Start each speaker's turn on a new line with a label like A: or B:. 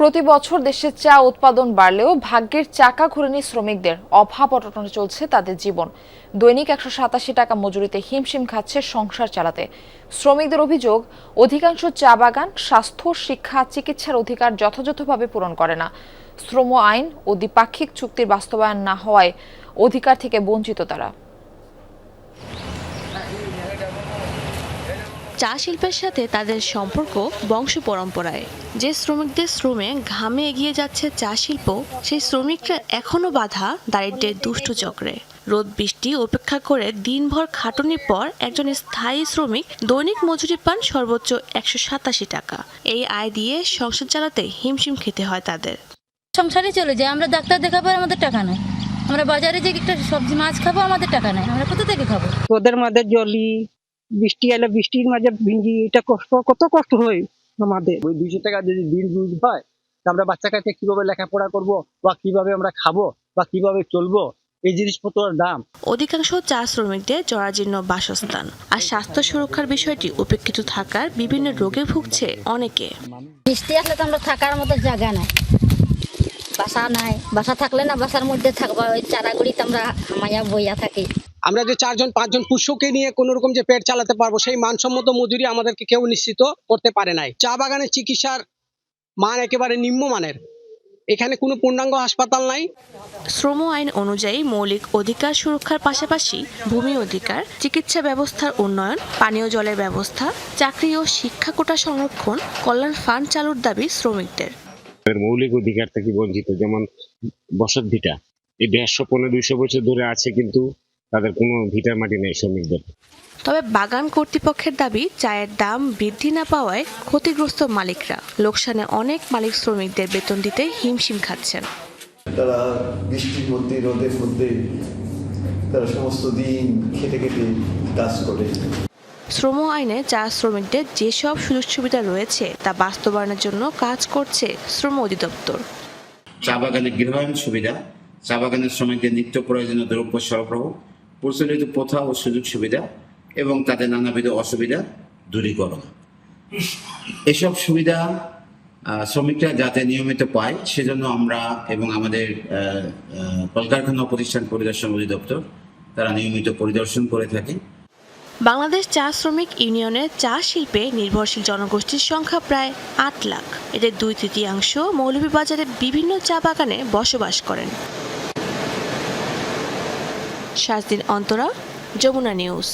A: প্রতি বছর দেশে চা উৎপাদন বাড়লেও ভাগ্যের চাকা ঘুরেনি শ্রমিকদের। অভাব অনটনে চলছে তাদের জীবন। দৈনিক 187 টাকা মজুরিতে হিমশিম খাচ্ছে সংসার চালাতে। শ্রমিকদের অভিযোগ, অধিকাংশ চা বাগান স্বাস্থ্য, শিক্ষা, চিকিৎসার অধিকার যথাযথভাবে পূরণ করে না। শ্রম আইন ও দ্বিপাক্ষিক চুক্তির বাস্তবায়ন না হওয়ায় অধিকার থেকে বঞ্চিত তারা।
B: চা শিল্পের সাথে তাদের সম্পর্ক বংশ পরম্পরায়। যে শ্রমিকদের শ্রমে ঘামে এগিয়ে যাচ্ছে চা শিল্প, সেই শ্রমিকরা এখনো বাধা দারিদ্র্যের দুষ্ট চক্রে। রোদ বৃষ্টি উপেক্ষা করে দিনভর খাটুনির পর একজন স্থায়ী শ্রমিক দৈনিক মজুরি পান সর্বোচ্চ 187 টাকা। এই আয় দিয়ে সংসার চালাতে হিমশিম খেতে হয় তাদের।
C: সংসারে চলে যায়, আমরা ডাক্তার দেখাবো আমাদের টাকা নাই, আমরা বাজারে যে একটা সবজি মাছ খাবো আমাদের টাকা নাই, আমরা কোথা থেকে খাবো?
D: ওদের মাঝে জলি, বৃষ্টি এলে বৃষ্টির মাঝে ভিঙ্গি, এটা কত কষ্ট হয় আমাদের।
E: ওই 200 টাকা যদি দিন রোজ হয়, আমরা বাচ্চা কাচ্চা কিভাবে লেখাপড়া করব, বা কিভাবে আমরা খাবো, বা কিভাবে চলবো, এই জিনিসপত্রের দাম।
B: অধিকাংশ চা শ্রমিকদের জরাজীর্ণ বাসস্থান আর স্বাস্থ্য সুরক্ষার বিষয়টি উপেক্ষিত থাকার বিভিন্ন রোগে ভুগছে অনেকে।
C: বৃষ্টি আসলে তো আমরা থাকার মতো জায়গা নাই, বাসা নাই, বাসা থাকলে না বাসার মধ্যে থাকবো, ওই চারাগুড়িতে আমরা হামাইয়া বইয়া থাকি।
D: আমরা যে 4-5 জন পুষ্যকে নিয়ে কোন রকম যে পেট চালাতে পারবো, সেই মানসম্মত মজুরি আমাদেরকে কেউ নিশ্চিত করতে পারে নাই। চা বাগানের চিকিৎসার মান একেবারে নিম্নমানের, এখানে কোনো পূর্ণাঙ্গ হাসপাতাল নাই।
B: শ্রম আইন অনুযায়ী মৌলিক অধিকার সুরক্ষার পাশাপাশি ভূমি অধিকার, চিকিৎসা ব্যবস্থার উন্নয়ন, পানীয় জলের ব্যবস্থা, চাকরি ও শিক্ষা কোটা সংরক্ষণ, কল্যাণ ফান্ড চালুর দাবি শ্রমিকদের।
F: মৌলিক অধিকার থেকে বঞ্চিত, যেমন বসত ভিটা, এই 150-200 বছর ধরে আছে, কিন্তু তাদের কোনো ভিটার মাটি নেই শ্রমিকদের।
B: তবে বাগান কর্তৃপক্ষের দাবি, চায়ের দাম বৃদ্ধি না পাওয়ায় ক্ষতিগ্রস্ত মালিকরা। লোকসানে অনেক মালিক শ্রমিকদের বেতন দিতে হিমশিম খাচ্ছেন।
G: তারা বৃষ্টির মধ্যে, রোদের মধ্যে তারা সমস্ত দিন খেটে খেটে কাজ করে।
B: শ্রম আইনে চা শ্রমিকদের যেসব সুযোগ সুবিধা রয়েছে তা বাস্তবায়নের জন্য কাজ করছে শ্রম অধিদপ্তর।
H: চা বাগানের গৃহায়ন সুবিধা, চা বাগানের শ্রমিকদের নিত্য প্রয়োজনীয় দ্রব্য সরবরাহ, প্রচলিত প্রথা ও সুযোগ সুবিধা এবং তাদের নানাবিধ অসুবিধা দূরীকরণ। এসব সুবিধা শ্রমিকরা যাতে নিয়মিত পায়, সেজন্য আমরা এবং আমাদের কলকারখানা প্রতিষ্ঠান পরিদর্শন অধিদপ্তর তারা নিয়মিত পরিদর্শন করে থাকে।
B: বাংলাদেশ চা শ্রমিক ইউনিয়নের চা শিল্পে নির্ভরশীল জনগোষ্ঠীর সংখ্যা প্রায় 8 লাখ। এদের 2/3 মৌলভীবাজারের বিভিন্ন চা বাগানে বসবাস করেন। শাহদিন অন্তরা, যমুনা নিউজ।